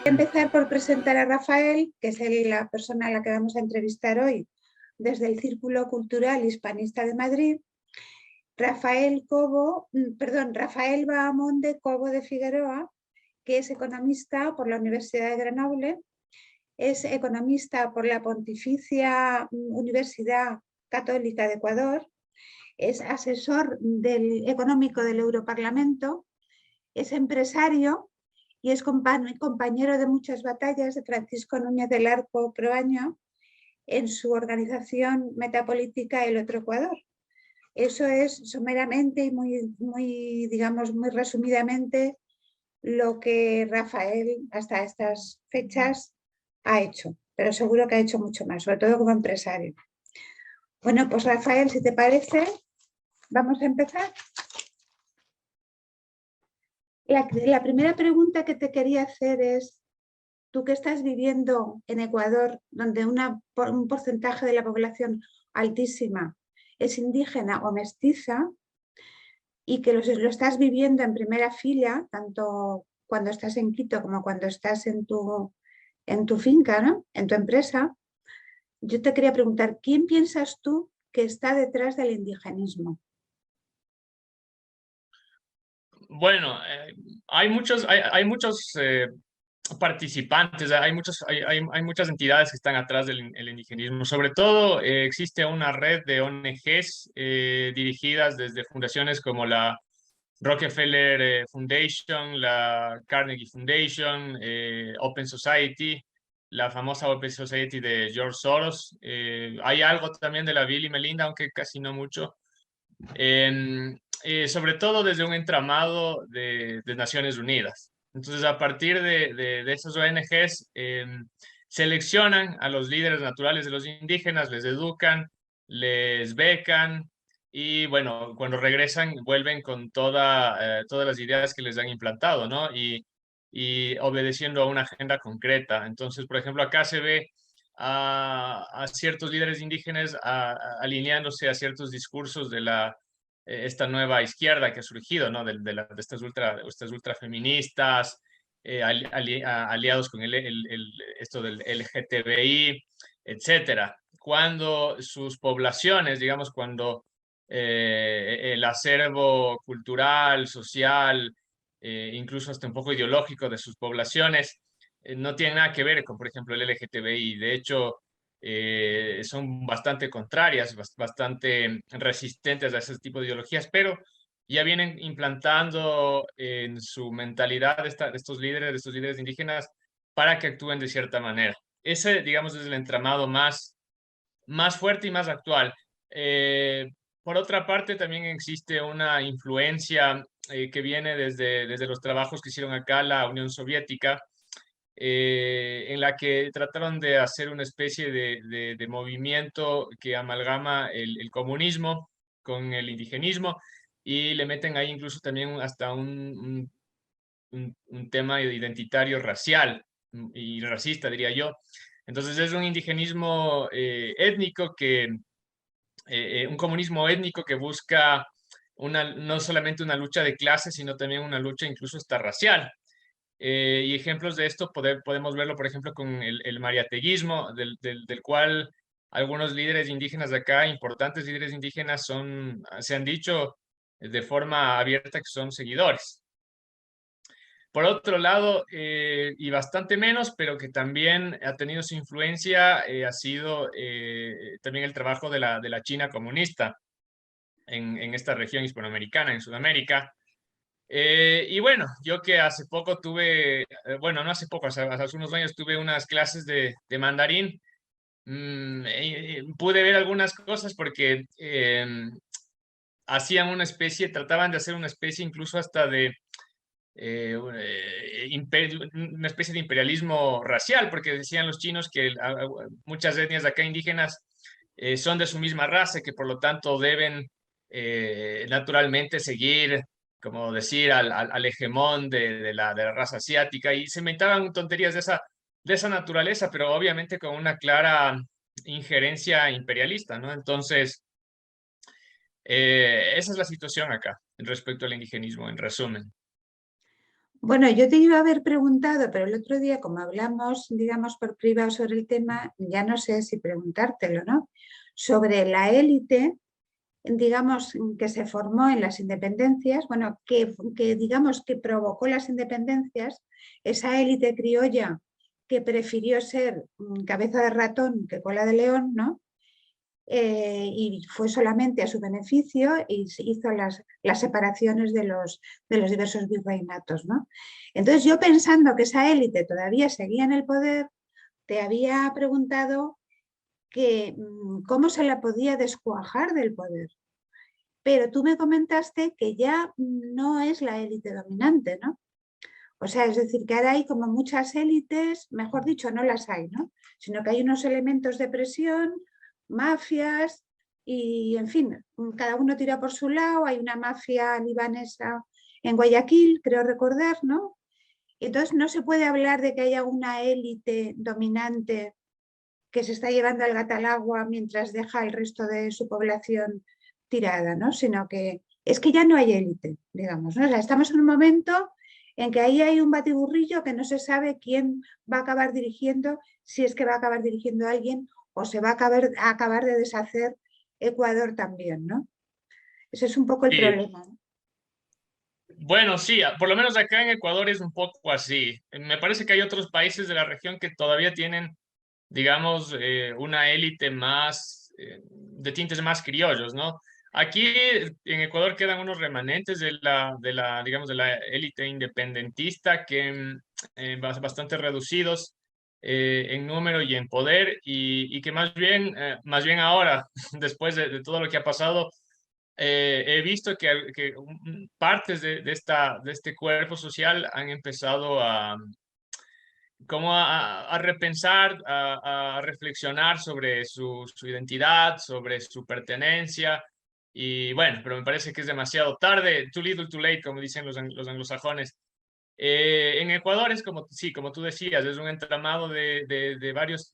Empezar por presentar a Rafael, que es la persona a la que vamos a entrevistar hoy desde el Círculo Cultural Hispanista de Madrid. Rafael Bahamonde Cobo de Figueroa, que es economista por la Universidad de Grenoble, es economista por la Pontificia Universidad Católica de Ecuador, es asesor económico del Europarlamento, es empresario y es compañero de muchas batallas de Francisco Núñez del Arco Proaño en su organización metapolítica El Otro Ecuador. Eso es someramente y muy resumidamente lo que Rafael hasta estas fechas ha hecho, pero seguro que ha hecho mucho más, sobre todo como empresario. Bueno, pues Rafael, si te parece, vamos a empezar. La primera pregunta que te quería hacer es, tú que estás viviendo en Ecuador, donde un porcentaje de la población altísima es indígena o mestiza, y que lo estás viviendo en primera fila, tanto cuando estás en Quito como cuando estás en tu finca, ¿no? En tu empresa, yo te quería preguntar, ¿quién piensas tú que está detrás del indigenismo? Bueno, hay muchos participantes, hay muchas entidades que están atrás del el indigenismo. Sobre todo, existe una red de ONGs dirigidas desde fundaciones como la Rockefeller Foundation, la Carnegie Foundation, Open Society, la famosa Open Society de George Soros. Hay algo también de la Bill y Melinda, aunque casi no mucho. Sobre todo desde un entramado de Naciones Unidas. Entonces, a partir de esas ONGs, seleccionan a los líderes naturales de los indígenas, les educan, les becan y, bueno, cuando regresan vuelven con todas las ideas que les han implantado, ¿no? Y obedeciendo a una agenda concreta. Entonces, por ejemplo, acá se ve a ciertos líderes indígenas alineándose a ciertos discursos de esta nueva izquierda que ha surgido, ¿no? De estas ultrafeministas, aliados con esto del LGTBI, etcétera. Cuando sus poblaciones, digamos, cuando el acervo cultural, social, incluso hasta un poco ideológico de sus poblaciones, no tiene nada que ver con, por ejemplo, el LGTBI. De hecho, son bastante contrarias, bastante resistentes a ese tipo de ideologías, pero ya vienen implantando en su mentalidad de estos líderes indígenas para que actúen de cierta manera. Ese, digamos, es el entramado más fuerte y más actual. Por otra parte, también existe una influencia que viene desde los trabajos que hicieron acá la Unión Soviética, en la que trataron de hacer una especie de movimiento que amalgama el comunismo con el indigenismo y le meten ahí incluso también hasta un tema identitario racial y racista, diría yo. Entonces es un indigenismo étnico un comunismo étnico que busca no solamente una lucha de clases, sino también una lucha incluso hasta racial. Y ejemplos de esto podemos verlo, por ejemplo, con el mariateguismo, del cual algunos líderes indígenas de acá, importantes líderes indígenas, se han dicho de forma abierta que son seguidores. Por otro lado, y bastante menos, pero que también ha tenido su influencia, ha sido también el trabajo de la China comunista en esta región hispanoamericana, en Sudamérica. Y bueno, yo que hace poco tuve, bueno, no hace poco, hace unos años tuve unas clases de mandarín, pude ver algunas cosas porque hacían trataban de hacer una especie incluso hasta de una especie de imperialismo racial, porque decían los chinos que muchas etnias de acá indígenas son de su misma raza, que por lo tanto deben naturalmente seguir, como decir, al hegemón de la raza asiática, y se inventaban tonterías de esa naturaleza, pero obviamente con una clara injerencia imperialista, ¿no? Entonces, esa es la situación acá respecto al indigenismo, en resumen. Bueno, yo te iba a haber preguntado, pero el otro día, como hablamos, digamos, por privado sobre el tema, ya no sé si preguntártelo, ¿no? Sobre la élite, digamos, que se formó en las independencias, bueno, que digamos que provocó las independencias, esa élite criolla que prefirió ser cabeza de ratón que cola de león, ¿no? Y fue solamente a su beneficio y se hizo las separaciones de los diversos virreinatos, ¿no? Entonces yo pensando que esa élite todavía seguía en el poder, te había preguntado que, cómo se la podía descuajar del poder. Pero tú me comentaste que ya no es la élite dominante, ¿no? O sea, es decir, que ahora hay como muchas élites, mejor dicho, no las hay, ¿no? Sino que hay unos elementos de presión, mafias y, en fin, cada uno tira por su lado. Hay una mafia libanesa en Guayaquil, creo recordar, ¿no? Entonces no se puede hablar de que haya una élite dominante que se está llevando al gato al agua mientras deja al resto de su población tirada, ¿no? Sino que es que ya no hay élite, digamos, ¿no? O sea, estamos en un momento en que ahí hay un batiburrillo que no se sabe quién va a acabar dirigiendo, si es que va a acabar dirigiendo a alguien o se va a acabar de deshacer Ecuador también, ¿no? Ese es un poco el Sí, problema, ¿no? bueno, sí, por lo menos acá en Ecuador es un poco así. Me parece que hay otros países de la región que todavía tienen, digamos, una élite más, de tintes más criollos, ¿no? Aquí en Ecuador quedan unos remanentes digamos, de la élite independentista que bastante reducidos en número y en poder y que más bien ahora, después de todo lo que ha pasado, he visto que partes de este cuerpo social han empezado a repensar, a reflexionar sobre su identidad, sobre su pertenencia. Y bueno, pero me parece que es demasiado tarde, too little, too late, como dicen los anglosajones. En Ecuador es como, sí, como tú decías, es un entramado de varias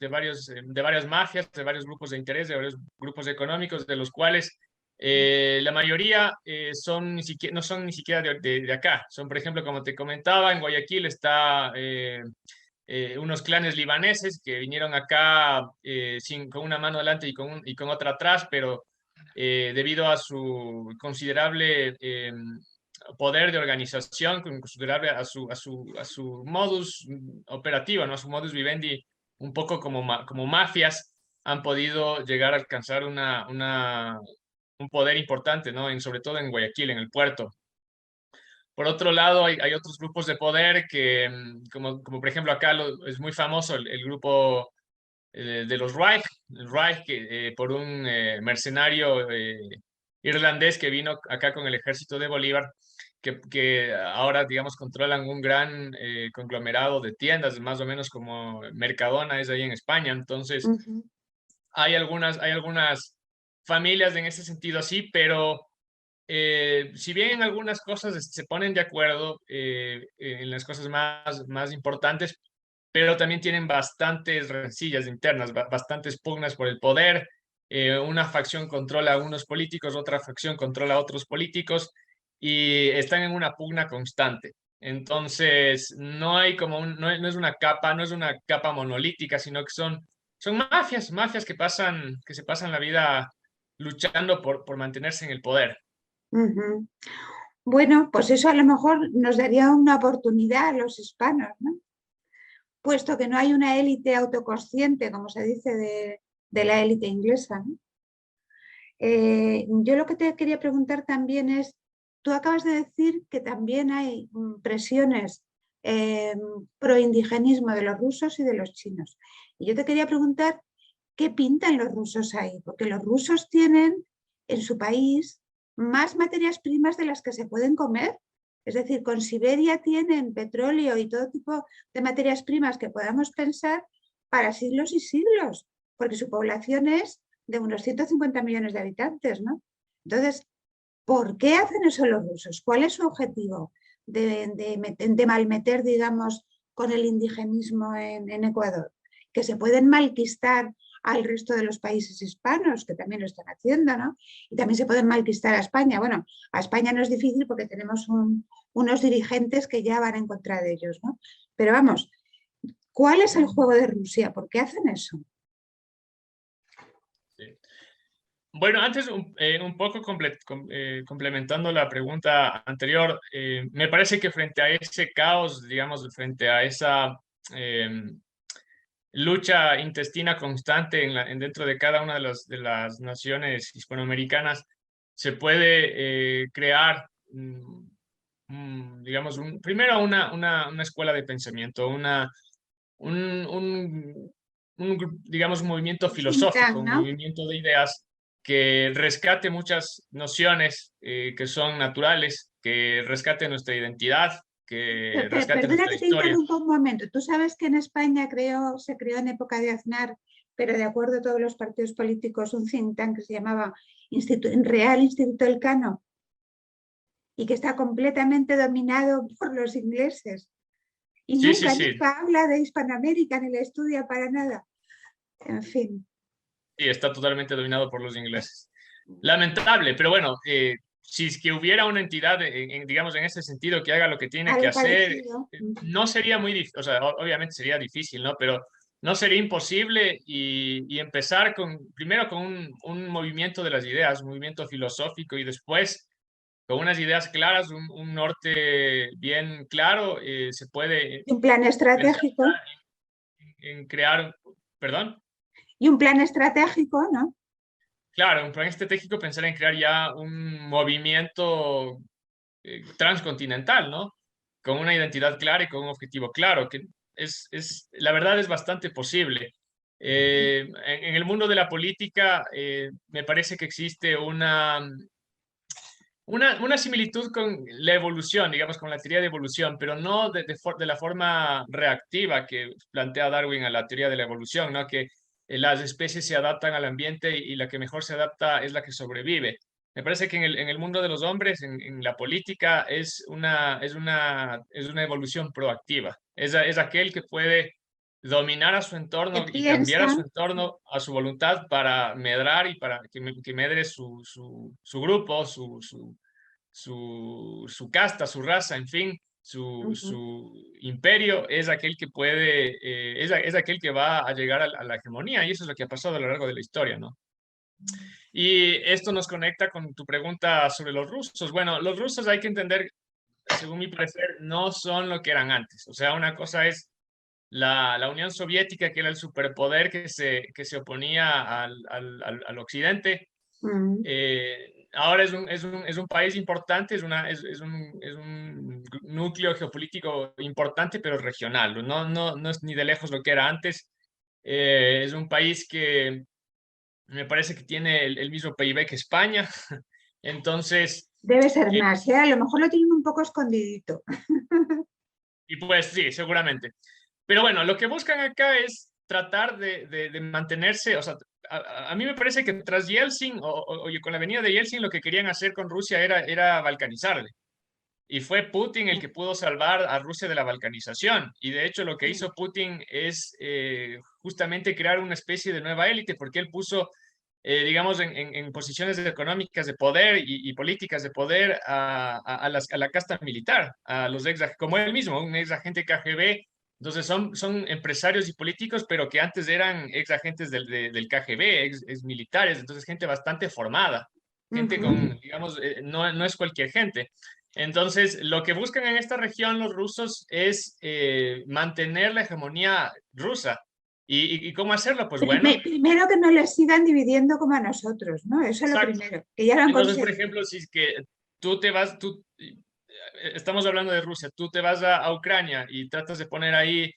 mafias, de varios grupos de interés, de varios grupos económicos, de los cuales la mayoría no son ni siquiera de acá. Son, por ejemplo, como te comentaba, en Guayaquil está unos clanes libaneses que vinieron acá con una mano adelante y con otra atrás, pero debido a su considerable poder de organización, considerable a su modus operativo, ¿no? A su modus vivendi, un poco como mafias, han podido llegar a alcanzar un poder importante, ¿no? Sobre todo en Guayaquil, en el puerto. Por otro lado, hay otros grupos de poder que, como por ejemplo acá es muy famoso el grupo de los Reich, el Reich por un mercenario irlandés que vino acá con el ejército de Bolívar, que ahora, digamos, controlan un gran conglomerado de tiendas, más o menos como Mercadona es ahí en España. Entonces, Uh-huh. hay algunas familias en ese sentido así, pero si bien en algunas cosas se ponen de acuerdo en las cosas más importantes, pero también tienen bastantes rencillas internas, bastantes pugnas por el poder. Una facción controla a unos políticos, otra facción controla a otros políticos y están en una pugna constante. Entonces, no hay como no es una capa, no es una capa monolítica, sino que son mafias que se pasan la vida luchando por mantenerse en el poder. Uh-huh. Bueno, pues eso a lo mejor nos daría una oportunidad a los hispanos, ¿no? Puesto que no hay una élite autoconsciente, como se dice de la élite inglesa, ¿no? Yo lo que te quería preguntar también es, tú acabas de decir que también hay presiones pro indigenismo de los rusos y de los chinos. Y yo te quería preguntar, ¿qué pintan los rusos ahí? Porque los rusos tienen en su país más materias primas de las que se pueden comer. Es decir, con Siberia tienen petróleo y todo tipo de materias primas que podamos pensar para siglos y siglos, porque su población es de unos 150 millones de habitantes, ¿no? Entonces, ¿por qué hacen eso los rusos? ¿Cuál es su objetivo de malmeter, digamos, con el indigenismo en Ecuador? Que se pueden malquistar al resto de los países hispanos, que también lo están haciendo, ¿no? Y también se pueden malquistar a España. Bueno, a España no es difícil porque tenemos unos dirigentes que ya van en contra de ellos, ¿no? Pero vamos, ¿cuál es el juego de Rusia? ¿Por qué hacen eso? Sí. Bueno, antes un poco complementando la pregunta anterior, me parece que frente a ese caos, digamos, frente a esa lucha intestina constante dentro de cada una de las naciones hispanoamericanas, se puede crear, digamos, primero una escuela de pensamiento, un, digamos, un movimiento filosófico, un ¿No? movimiento de ideas que rescate muchas nociones que son naturales, que rescate nuestra identidad, que rescate Perdona nuestra que te historia. interrumpa un momento. Tú sabes que en España se creó en época de Aznar, pero de acuerdo a todos los partidos políticos, un think tank que se llamaba Real Instituto Elcano y que está completamente dominado por los ingleses. Y Sí, sí, nunca, sí. nunca habla de Hispanoamérica ni la estudia para nada. En fin. Sí, está totalmente dominado por los ingleses. Lamentable, pero bueno, si es que hubiera una entidad, digamos, en ese sentido que haga lo que tiene que Algo hacer, parecido. no sería muy difícil, o sea, obviamente sería difícil, ¿no? Pero no sería imposible y empezar primero con un movimiento de las ideas, un movimiento filosófico y después con unas ideas claras, un norte bien claro, se puede Y un plan pensar estratégico. en crear, perdón. Y un plan estratégico, ¿no? Claro, un plan estratégico pensar en crear ya un movimiento transcontinental, ¿no? Con una identidad clara y con un objetivo claro, que la verdad es bastante posible. En el mundo de la política me parece que existe una similitud con la evolución, digamos, con la teoría de evolución, pero no de la forma reactiva que plantea Darwin a la teoría de la evolución, ¿no? Que las especies se adaptan al ambiente y la que mejor se adapta es la que sobrevive. Me parece que en el mundo de los hombres, en la política, es una evolución proactiva. Es aquel que puede dominar a su Que entorno y cambiar a piensa. su entorno a su voluntad para medrar y para que medre su grupo, su casta, su raza, en fin, su imperio, es aquel que puede, es aquel que va a llegar a la hegemonía, y eso es lo que ha pasado a lo largo de la historia, ¿no? Y esto nos conecta con tu pregunta sobre los rusos. Bueno, los rusos hay que entender, según mi parecer, no son lo que eran antes. O sea, una cosa es la Unión Soviética, que era el superpoder que se oponía al occidente. Mm. Ahora es un país importante, es un núcleo geopolítico importante, pero regional. No es ni de lejos lo que era antes. Es un país que me parece que tiene el mismo PIB que España. Entonces, Debe ser eh, más, ¿eh? A lo mejor lo tienen un poco escondidito. y pues sí, seguramente. Pero bueno, lo que buscan acá es tratar de mantenerse, o sea, a mí me parece que tras Yeltsin o con la venida de Yeltsin lo que querían hacer con Rusia era balcanizarle. Y fue Putin el que pudo salvar a Rusia de la balcanización. Y de hecho lo que hizo Putin es justamente crear una especie de nueva élite, porque él puso, digamos, en posiciones económicas de poder y políticas de poder a la casta militar, a los como él mismo, un ex agente KGB. Entonces son empresarios y políticos, pero que antes eran ex agentes del KGB, ex militares, entonces gente bastante formada, gente con, digamos, no es cualquier gente. Entonces, lo que buscan en esta región los rusos es mantener la hegemonía rusa. ¿Y cómo hacerlo? Pues bueno, Primero que no les sigan dividiendo como a nosotros, ¿no? Eso es lo exacto. primero, que ya lo han Entonces, por conseguido. ejemplo, si es que tú te vas, estamos hablando de Rusia, tú te vas a Ucrania y tratas de poner ahí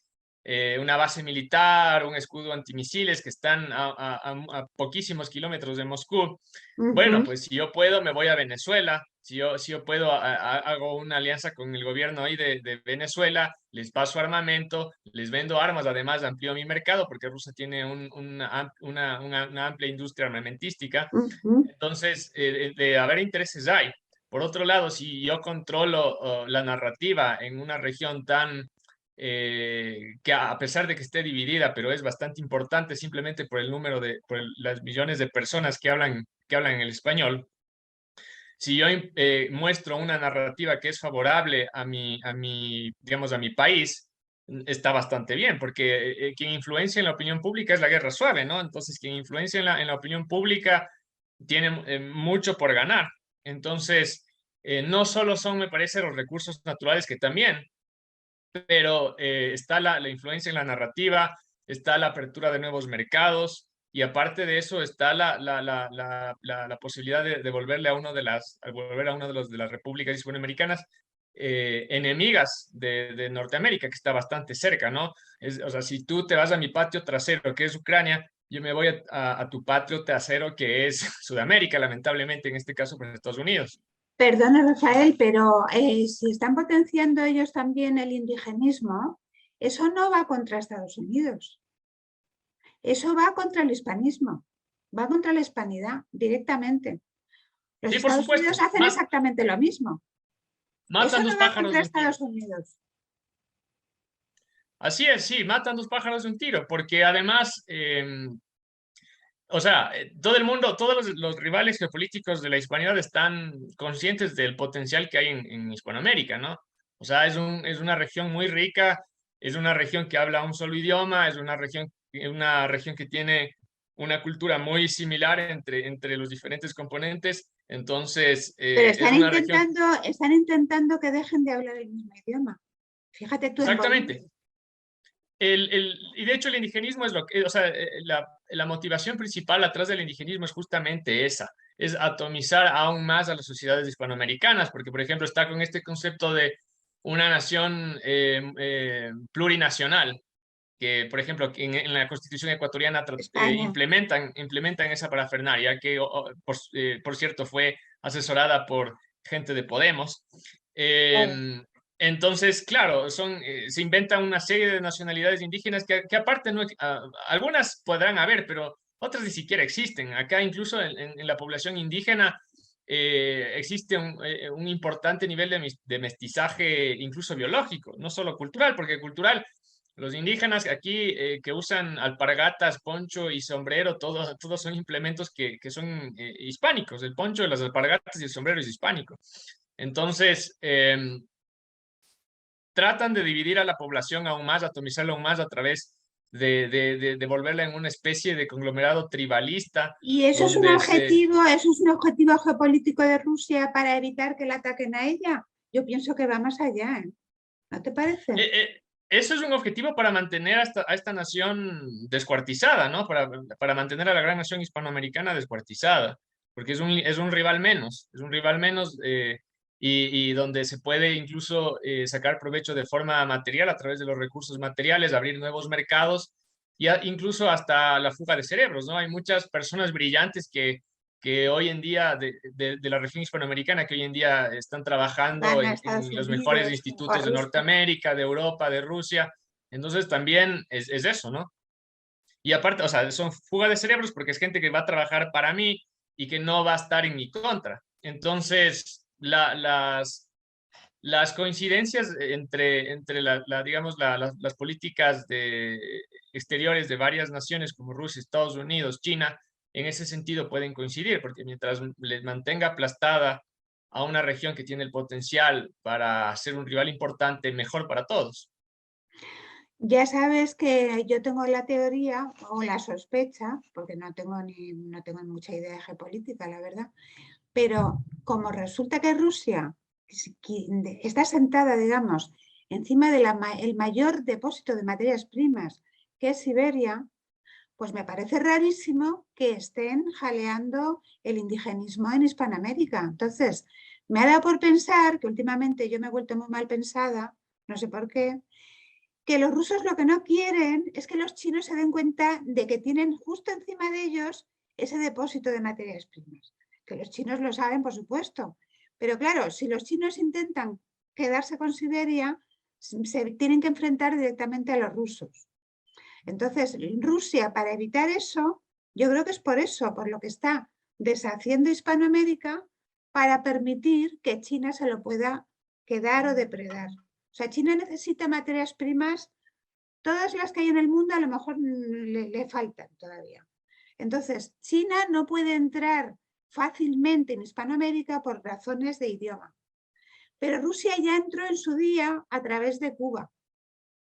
una base militar, un escudo antimisiles que están a poquísimos kilómetros de Moscú. Bueno, pues si yo puedo, me voy a Venezuela. Si yo puedo, hago una alianza con el gobierno ahí de Venezuela, les paso armamento, les vendo armas, además amplío mi mercado porque Rusia tiene una amplia industria armamentística. Entonces, de haber intereses hay. Por otro lado, si yo controlo la narrativa en una región tan que a pesar de que esté dividida, pero es bastante importante simplemente por el número las millones de personas que hablan el español. Si yo muestro una narrativa que es favorable digamos, a mi país, está bastante bien, porque quien influencia en la opinión pública es la guerra suave, ¿no? Entonces, quien influencia en la opinión pública tiene mucho por ganar. Entonces, no solo son, me parece, los recursos naturales, que también, pero está la influencia en la narrativa, está la apertura de nuevos mercados, y aparte de eso está la posibilidad de volverle a volver a una de las repúblicas hispanoamericanas enemigas de Norteamérica, que está bastante cerca, ¿no? O sea, si tú te vas a mi patio trasero, que es Ucrania, yo me voy a tu patio trasero, que es Sudamérica, lamentablemente, en este caso, pues Estados Unidos. Perdona, Rafael, pero si están potenciando ellos también el indigenismo, eso no va contra Estados Unidos. Eso va contra el hispanismo, va contra la hispanidad directamente. Los Sí, por Estados supuesto. Unidos hacen exactamente lo mismo. Eso Matan no dos va pájaros contra de un tiro. Estados Unidos. Así es, sí, matan dos pájaros de un tiro, porque además, o sea, todo el mundo, todos los rivales geopolíticos de la hispanidad están conscientes del potencial que hay en Hispanoamérica, ¿no? O sea, es una región muy rica, es una región que habla un solo idioma, es una región que tiene una cultura muy similar entre los diferentes componentes. Entonces, Pero es una región. están intentando que dejen de hablar el mismo idioma. Fíjate tú en Bolivia. Exactamente. Y de hecho el indigenismo es lo que, o sea, la motivación principal atrás del indigenismo es justamente esa, es atomizar aún más a las sociedades hispanoamericanas, porque por ejemplo está con este concepto de una nación plurinacional, que por ejemplo en la Constitución ecuatoriana España. implementan esa parafernalia, que por cierto fue asesorada por gente de Podemos. Claro. Entonces, claro, se inventan una serie de nacionalidades indígenas que aparte no, algunas podrán haber, pero otras ni siquiera existen. Acá incluso en la población indígena existe un importante nivel de mestizaje, incluso biológico, no solo cultural, porque cultural, los indígenas aquí que usan alpargatas, poncho y sombrero, todos son implementos que son hispánicos. El poncho, las alpargatas y el sombrero es hispánico. Entonces, tratan de dividir a la población aún más, atomizarla aún más a través de volverla en una especie de conglomerado tribalista, Y donde eso es un objetivo geopolítico de Rusia para evitar que la ataquen a ella. Yo pienso que va más allá, ¿eh? ¿No te parece? eso es un objetivo para mantener a esta nación descuartizada, ¿no? Para mantener a la gran nación hispanoamericana descuartizada, porque es un rival menos, y donde se puede incluso sacar provecho de forma material a través de los recursos materiales, abrir nuevos mercados, y incluso hasta la fuga de cerebros, ¿no? Hay muchas personas brillantes que hoy en día, de la región hispanoamericana, que hoy en día están trabajando Van a Estados en los mejores Unidos o a institutos de Rusia. Norteamérica, de Europa, de Rusia. Entonces también es eso, ¿no? Y aparte, o sea, son fuga de cerebros porque es gente que va a trabajar para mí y que no va a estar en mi contra. Entonces, las coincidencias entre digamos, las políticas exteriores de varias naciones como Rusia, Estados Unidos, China, en ese sentido pueden coincidir, porque mientras les mantenga aplastada a una región que tiene el potencial para ser un rival importante, mejor para todos. Ya sabes que yo tengo la teoría o la sospecha, porque no tengo mucha idea de geopolítica, la verdad, pero como resulta que Rusia está sentada, digamos, encima del mayor depósito de materias primas, que es Siberia, pues me parece rarísimo que estén jaleando el indigenismo en Hispanoamérica. Entonces, me ha dado por pensar, que últimamente yo me he vuelto muy mal pensada, no sé por qué, que los rusos lo que no quieren es que los chinos se den cuenta de que tienen justo encima de ellos ese depósito de materias primas. Que los chinos lo saben, por supuesto. Pero claro, si los chinos intentan quedarse con Siberia, se tienen que enfrentar directamente a los rusos. Entonces, Rusia, para evitar eso, yo creo que es por eso, por lo que está deshaciendo Hispanoamérica, para permitir que China se lo pueda quedar o depredar. sea, China necesita materias primas, todas las que hay en el mundo a lo mejor le faltan todavía. Entonces, China no puede entrar fácilmente en Hispanoamérica por razones de idioma. Pero Rusia ya entró en su día a través de Cuba.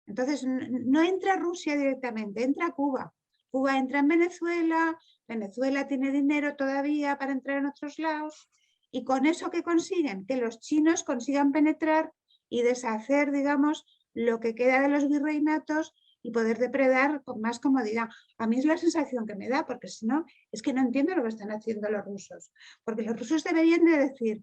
Entonces, no entra Rusia directamente, entra Cuba. Cuba entra en Venezuela, Venezuela tiene dinero todavía para entrar en otros lados, y con eso que consiguen, que los chinos consigan penetrar y deshacer, digamos, lo que queda de los virreinatos y poder depredar con más comodidad. A mí es la sensación que me da, porque si no, es que no entiendo lo que están haciendo los rusos. Porque los rusos deberían de decir,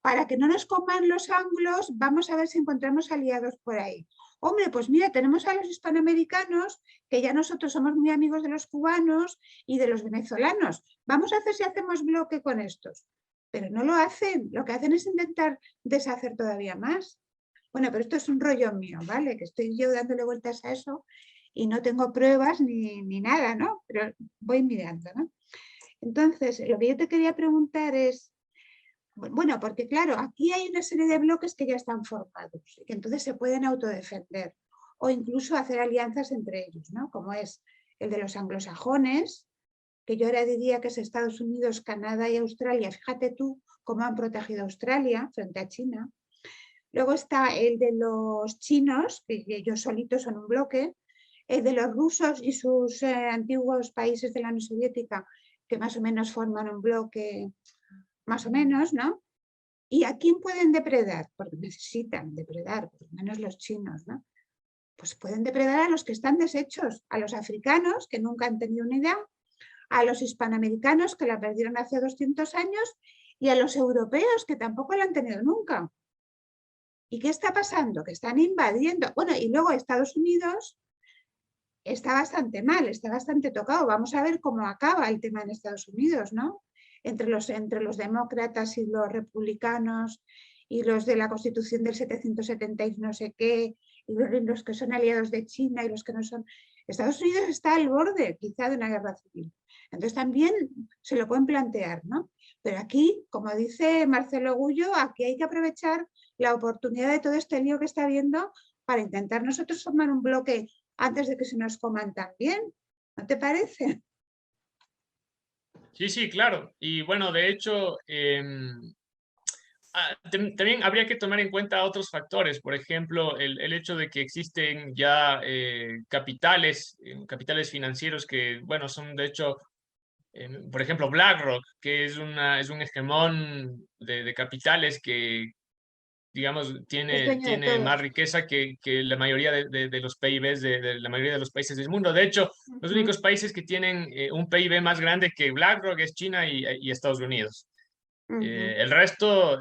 para que no nos coman los anglos, vamos a ver si encontramos aliados por ahí. Hombre, pues mira, tenemos a los hispanoamericanos, que ya nosotros somos muy amigos de los cubanos y de los venezolanos. Vamos a hacer si hacemos bloque con estos. Pero no lo hacen, lo que hacen es intentar deshacer todavía más. Bueno, pero esto es un rollo mío, ¿vale? Que estoy yo dándole vueltas a eso y no tengo pruebas ni nada, ¿no? Pero voy mirando, ¿no? Entonces, lo que yo te quería preguntar es, bueno, porque claro, aquí hay una serie de bloques que ya están formados y que entonces se pueden autodefender o incluso hacer alianzas entre ellos, ¿no? Como es el de los anglosajones, que yo ahora diría que es Estados Unidos, Canadá y Australia. Fíjate tú cómo han protegido a Australia frente a China. Luego está el de los chinos, que ellos solitos son un bloque, el de los rusos y sus antiguos países de la Unión Soviética, que más o menos forman un bloque, más o menos, ¿no? ¿Y a quién pueden depredar? Porque necesitan depredar, por lo menos los chinos, ¿no? Pues pueden depredar a los que están deshechos, a los africanos, que nunca han tenido unidad, a los hispanoamericanos, que la perdieron hace 200 años, y a los europeos, que tampoco la han tenido nunca. ¿Y qué está pasando? Que están invadiendo. Bueno, y luego Estados Unidos está bastante mal, está bastante tocado. Vamos a ver cómo acaba el tema en Estados Unidos, ¿no? Entre los demócratas y los republicanos y los de la Constitución del 770 y no sé qué, y los que son aliados de China y los que no son. Estados Unidos está al borde, quizá, de una guerra civil. Entonces también se lo pueden plantear, ¿no? Pero aquí, como dice Marcelo Gullo, aquí hay que aprovechar la oportunidad de todo este lío que está habiendo para intentar nosotros formar un bloque antes de que se nos coman también. ¿No te parece? Sí, sí, claro. Y bueno, de hecho, también habría que tomar en cuenta otros factores. Por ejemplo, el hecho de que existen ya capitales financieros que, bueno, son de hecho, por ejemplo, BlackRock, que es un hegemón de capitales que, digamos, Es dueño de tiene todo. más riqueza que la mayoría de los PIBs de la mayoría de los países del mundo. De hecho, los únicos países que tienen un PIB más grande que BlackRock es China y Estados Unidos. El resto,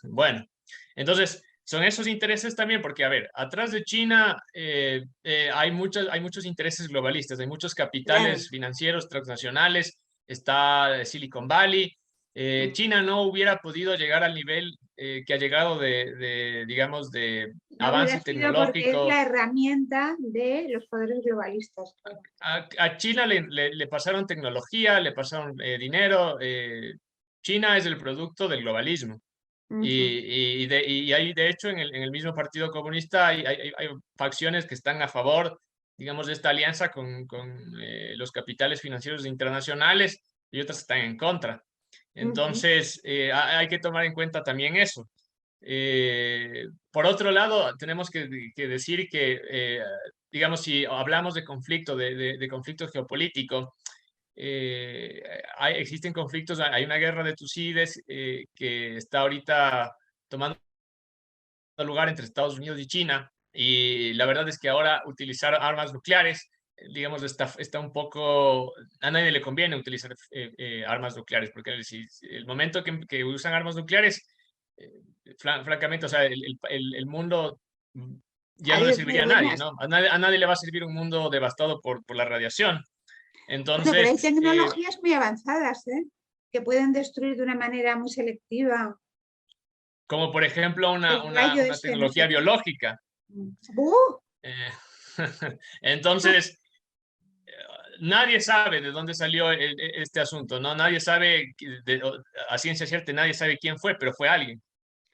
bueno, entonces son esos intereses también, porque, a ver, atrás de China hay muchos intereses globalistas, hay muchos Claro. capitales financieros transnacionales, está Silicon Valley. China no hubiera podido llegar al nivel que ha llegado digamos, de No hubiera avance sido porque es tecnológico. la herramienta de los poderes globalistas. A China le pasaron tecnología, le pasaron dinero. China es el producto del globalismo. Y hay, de hecho, en el mismo Partido Comunista hay facciones que están a favor, digamos, de esta alianza con los capitales financieros internacionales y otras están en contra. Entonces, hay que tomar en cuenta también eso. Por otro lado, tenemos que decir que, digamos, si hablamos de conflicto, de conflicto geopolítico, existen conflictos, hay una guerra de Tucídides que está ahorita tomando lugar entre Estados Unidos y China, y la verdad es que ahora utilizar armas nucleares, digamos, está un poco, a nadie le conviene utilizar armas nucleares, porque si el momento que usan armas nucleares, eh, francamente, o sea, el mundo ya no le Adiós, muy serviría a nadie, buenas. ¿no? A nadie le va a servir un mundo devastado por la radiación. Bueno, pero hay Entonces, tecnologías muy avanzadas, ¿eh? Que pueden destruir de una manera muy selectiva como por ejemplo el rayo una ese, no tecnología sé qué. biológica. ¡Buh! Eh, entonces, nadie sabe de dónde salió este asunto, ¿no? Nadie sabe, a ciencia cierta, nadie sabe quién fue, pero fue alguien.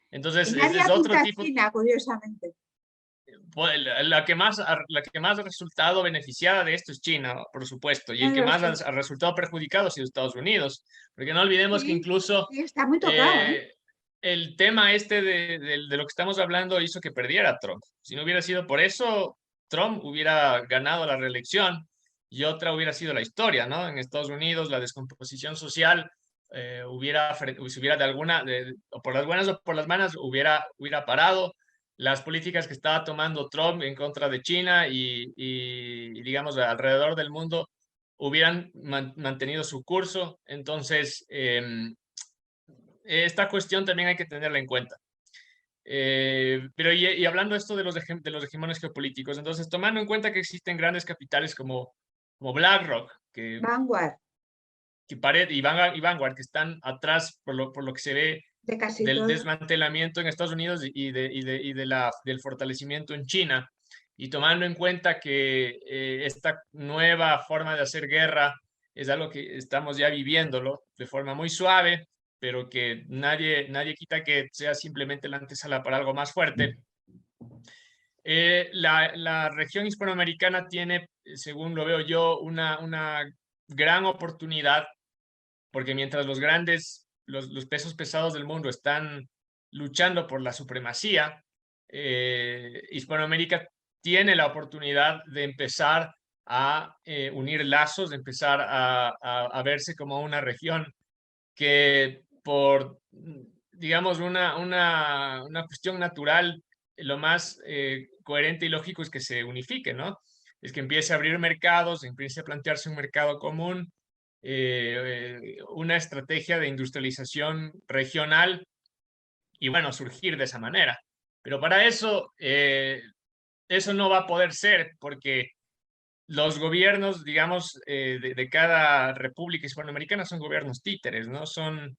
Y Entonces, nadie es otro apunta a tipo. China, curiosamente. la que más ha resultado beneficiada de esto es China, por supuesto, y el que Claro, más sí. ha resultado perjudicado ha sido Estados Unidos, porque no olvidemos que Sí, incluso sí, está muy tocado, ¿eh? eh, el tema este de lo que estamos hablando hizo que perdiera Trump. Si no hubiera sido por eso, Trump hubiera ganado la reelección y otra hubiera sido la historia, ¿no? En Estados Unidos la descomposición social se hubiera de alguna, o por las buenas o por las malas, hubiera parado las políticas que estaba tomando Trump en contra de China y, digamos, alrededor del mundo hubieran mantenido su curso. Entonces, esta cuestión también hay que tenerla en cuenta. Pero y hablando esto de los hegemones geopolíticos, entonces tomando en cuenta que existen grandes capitales como BlackRock, Vanguard y Vanguard, que están atrás por lo que se ve de casi del todo. desmantelamiento en Estados Unidos del fortalecimiento en China, y tomando en cuenta que esta nueva forma de hacer guerra es algo que estamos ya viviéndolo de forma muy suave, pero que nadie quita que sea simplemente la antesala para algo más fuerte. La región hispanoamericana tiene, según lo veo yo, una gran oportunidad, porque mientras los pesos pesados del mundo están luchando por la supremacía, Hispanoamérica tiene la oportunidad de empezar a unir lazos, de empezar a verse como una región que por, digamos, una cuestión natural, lo más coherente y lógico es que se unifique, ¿no? Es que empiece a abrir mercados, empiece a plantearse un mercado común, una estrategia de industrialización regional y, bueno, surgir de esa manera. Pero para eso, eso no va a poder ser porque los gobiernos, digamos, de cada república hispanoamericana son gobiernos títeres, ¿no? Son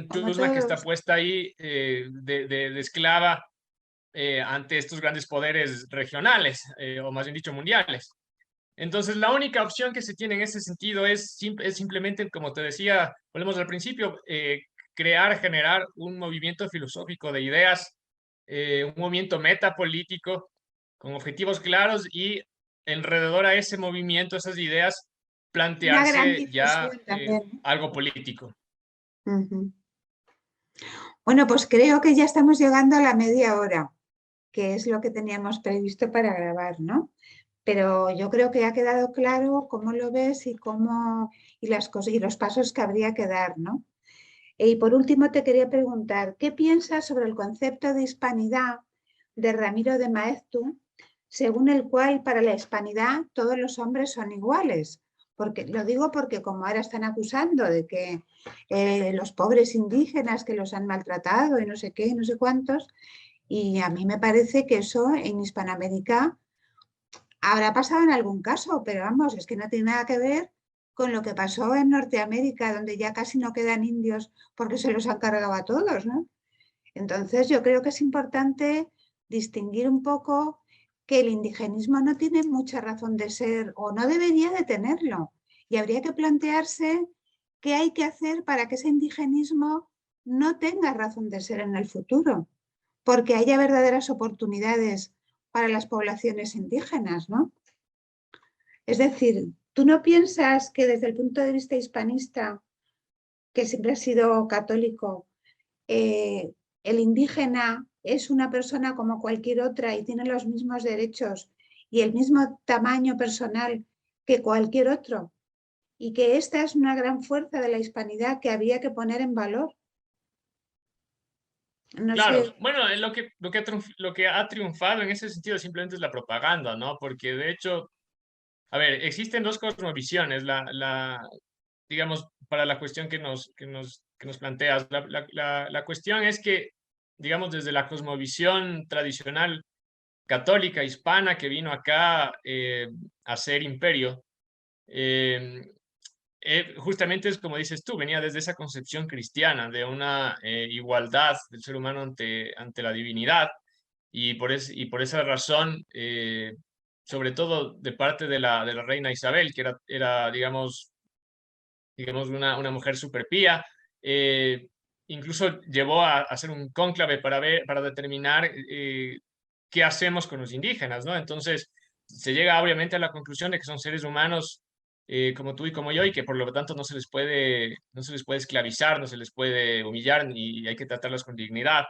Como chusma que está todos. puesta ahí de esclava ante estos grandes poderes regionales, o más bien dicho, mundiales. Entonces, la única opción que se tiene en ese sentido es simplemente, como te decía, volvemos al principio, generar un movimiento filosófico de ideas, un movimiento metapolítico con objetivos claros y alrededor a ese movimiento, esas ideas, Una gran plantearse ya difusión también, ¿no? algo político. Ujú. Bueno, pues creo que ya estamos llegando a la media hora, que es lo que teníamos previsto para grabar, ¿no? Pero yo creo que ha quedado claro cómo lo ves y cómo y las cosas y los pasos que habría que dar, ¿no? Y por último te quería preguntar, ¿qué piensas sobre el concepto de hispanidad de Ramiro de Maeztu, según el cual para la hispanidad todos los hombres son iguales? Porque lo digo porque como ahora están acusando de que los pobres indígenas que los han maltratado y no sé qué, no sé cuántos, y a mí me parece que eso en Hispanoamérica habrá pasado en algún caso, pero vamos, es que no tiene nada que ver con lo que pasó en Norteamérica, donde ya casi no quedan indios porque se los han cargado a todos, ¿no? Entonces yo creo que es importante distinguir un poco que el indigenismo no tiene mucha razón de ser o no debería de tenerlo. Y habría que plantearse qué hay que hacer para que ese indigenismo no tenga razón de ser en el futuro, porque haya verdaderas oportunidades para las poblaciones indígenas, ¿no? Es decir, ¿tú no piensas que desde el punto de vista hispanista, que siempre ha sido católico, eh, el indígena es una persona como cualquier otra y tiene los mismos derechos y el mismo tamaño personal que cualquier otro? Y que esta es una gran fuerza de la hispanidad que había que poner en valor. No sé. Claro, bueno, lo que ha triunfado en ese sentido simplemente es la propaganda, ¿no? Porque de hecho, a ver, existen dos cosmovisiones, digamos, para la cuestión que nos planteas. La cuestión es que, digamos, desde la cosmovisión tradicional católica hispana que vino acá a ser imperio, eh, justamente es como dices tú, venía desde esa concepción cristiana de una igualdad del ser humano ante la divinidad, y por esa razón, sobre todo de parte de la reina Isabel, que era digamos una mujer súper pía, incluso llevó a hacer un cónclave para determinar ¿qué hacemos con los indígenas, no? Entonces, se llega obviamente a la conclusión de que son seres humanos como tú y como yo, y que por lo tanto no se les puede esclavizar, no se les puede humillar, y hay que tratarlos con dignidad.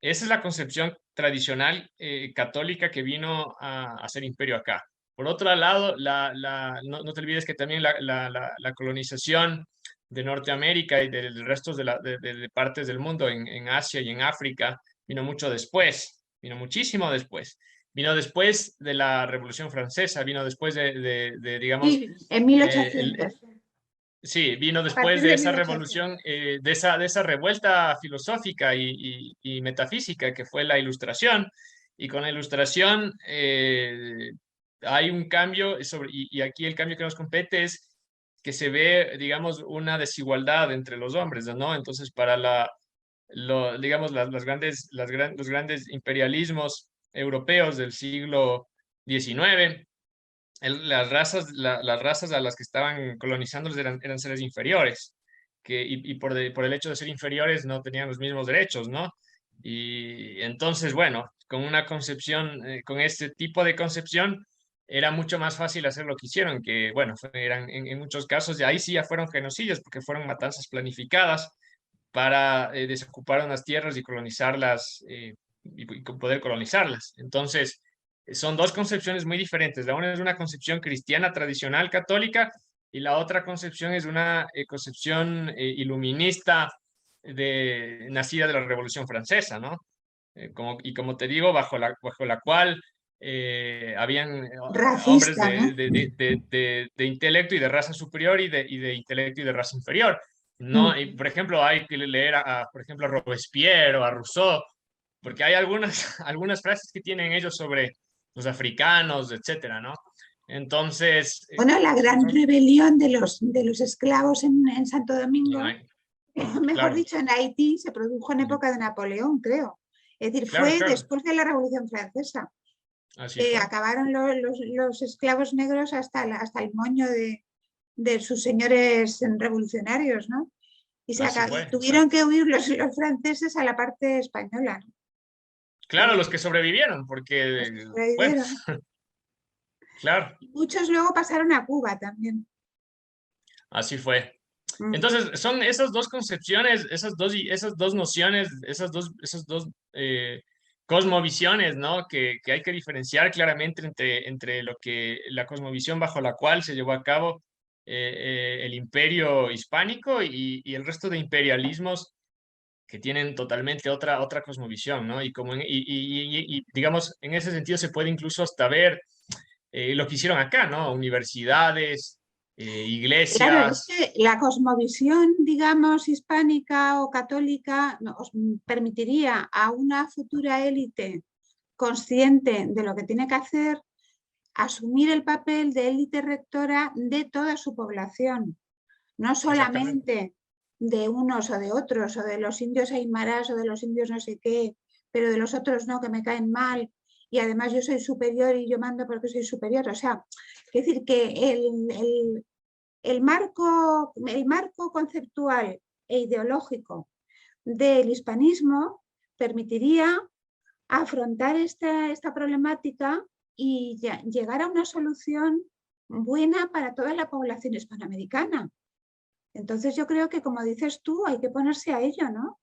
Esa es la concepción tradicional católica que vino a hacer imperio acá. Por otro lado, no te olvides que también la colonización de Norteamérica y del resto de partes del mundo, en Asia y en África, vino mucho después, vino muchísimo después. Vino después de la Revolución Francesa, vino después digamos, Sí, en el, 1800. sí, vino A partir después de de esa 1800. revolución, de esa revuelta filosófica y metafísica que fue la Ilustración. Y con la Ilustración hay un cambio, y aquí el cambio que nos compete es que se ve, digamos, una desigualdad entre los hombres, ¿no? Entonces, para digamos, los grandes imperialismos europeos del siglo XIX, las razas a las que estaban colonizándolos eran seres inferiores, y por el hecho de ser inferiores no tenían los mismos derechos, ¿no? Y entonces, bueno, con una concepción, con este tipo de concepción, era mucho más fácil hacer lo que hicieron, que, bueno, eran en muchos casos, y ahí sí ya fueron genocidios, porque fueron matanzas planificadas para desocupar unas tierras y colonizarlas, y poder colonizarlas. Entonces, son dos concepciones muy diferentes. La una es una concepción cristiana tradicional católica, y la otra concepción es una concepción iluminista nacida de la Revolución Francesa, ¿no? Como te digo, bajo la cual habían hombres Racista, ¿no? de intelecto y de raza superior, y de intelecto y de raza inferior. No, y Mm. por ejemplo, hay que leer por ejemplo, a Robespierre o a Rousseau, porque hay algunas, algunas frases que tienen ellos sobre los africanos, etcétera, ¿no? Entonces, Bueno, la gran rebelión de los esclavos en Santo Domingo, ay, mejor claro, dicho, en Haití, se produjo en época de Napoleón, creo. Es decir, claro, fue claro, después de la Revolución Francesa. así fue, Acabaron los esclavos negros hasta el moño de sus señores revolucionarios, ¿no? así fue, Y tuvieron exacto. que huir los franceses a la parte española, ¿no? Claro, los que sobrevivieron, Los que porque, bueno, sobrevivieron. claro, Y muchos luego pasaron a Cuba también. así fue. Mm. Entonces, son esas dos concepciones, esas dos nociones, esas dos cosmovisiones, ¿no? Que hay que diferenciar claramente entre la cosmovisión bajo la cual se llevó a cabo el imperio hispánico, y el resto de imperialismos que tienen totalmente otra cosmovisión, ¿no? Digamos, en ese sentido se puede incluso hasta ver lo que hicieron acá, ¿no? Universidades, Claro, es iglesias. que la cosmovisión, digamos, hispánica o católica nos permitiría a una futura élite consciente de lo que tiene que hacer asumir el papel de élite rectora de toda su población, no Exactamente. solamente de unos o de otros, o de los indios aymaras o de los indios no sé qué, pero de los otros no, que me caen mal, y además yo soy superior y yo mando porque soy superior. O sea, es decir, que el marco conceptual e ideológico del hispanismo permitiría afrontar esta problemática y llegar a una solución buena para toda la población hispanoamericana. Entonces yo creo que, como dices tú, hay que ponerse a ello, ¿no?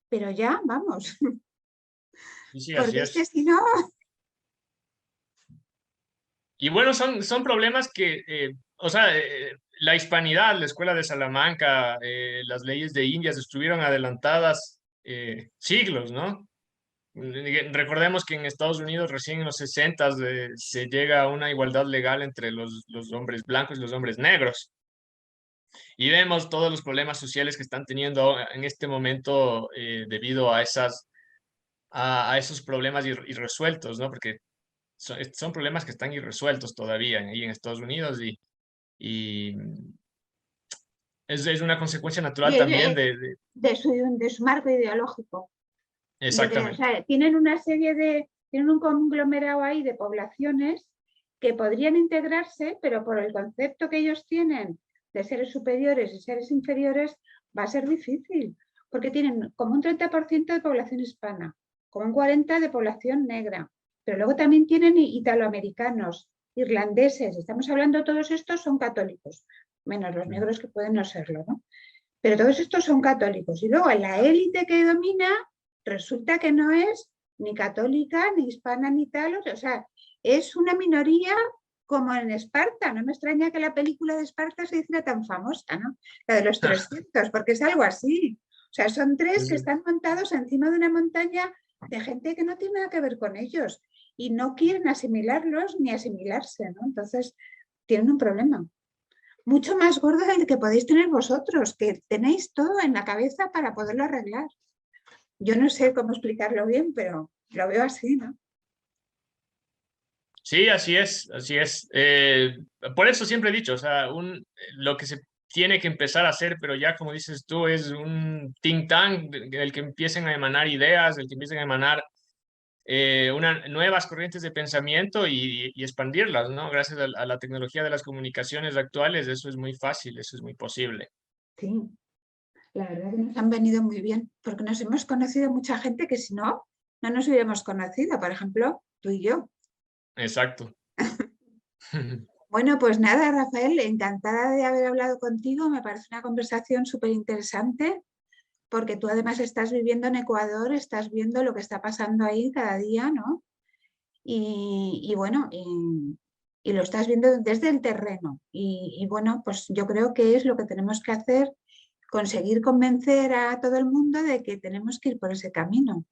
Pero ya, vamos, Sí, sí, así porque es que es. si no, Y bueno, son problemas que, o sea, la hispanidad, la escuela de Salamanca, las leyes de Indias estuvieron adelantadas siglos, ¿no? Recordemos que en Estados Unidos recién en los 60 se llega a una igualdad legal entre los hombres blancos y los hombres negros. Y vemos todos los problemas sociales que están teniendo en este momento debido a esos problemas irresueltos, ¿no? Porque son problemas que están irresueltos todavía ahí en Estados Unidos, y es una consecuencia natural también de, de su marco ideológico. O exactamente. sea, tienen un conglomerado ahí de poblaciones que podrían integrarse, pero por el concepto que ellos tienen de seres superiores y seres inferiores, va a ser difícil, porque tienen como un 30% de población hispana. como un 40% de población negra. Pero luego también tienen italoamericanos, irlandeses. Estamos hablando, todos estos son católicos, menos los negros que pueden no serlo, ¿no? Pero todos estos son católicos. Y luego en la élite que domina resulta que no es ni católica, ni hispana, ni tal. O sea, es una minoría como en Esparta. No me extraña que la película de Esparta se hiciera tan famosa, ¿no? La de los 300, porque es algo así. O sea, son tres que están montados encima de una montaña de gente que no tiene nada que ver con ellos y no quieren asimilarlos ni asimilarse, ¿no? Entonces, tienen un problema mucho más gordo del que podéis tener vosotros, que tenéis todo en la cabeza para poderlo arreglar. Yo no sé cómo explicarlo bien, pero lo veo así, ¿no? Sí, así es, así es. Por eso siempre he dicho, o sea, lo que se tiene que empezar a hacer, pero ya como dices tú, es un think tank del que empiecen a emanar ideas, del que empiecen a emanar nuevas corrientes de pensamiento y expandirlas, ¿no? Gracias a la tecnología de las comunicaciones actuales, eso es muy fácil, eso es muy posible. Sí, la verdad que nos han venido muy bien, porque nos hemos conocido mucha gente que si no, no nos hubiéramos conocido, por ejemplo, tú y yo. Exacto. Bueno, pues nada, Rafael, encantada de haber hablado contigo, me parece una conversación súper interesante, porque tú además estás viviendo en Ecuador, estás viendo lo que está pasando ahí cada día, ¿no? Y bueno, y lo estás viendo desde el terreno. Y bueno, pues yo creo que es lo que tenemos que hacer, conseguir convencer a todo el mundo de que tenemos que ir por ese camino.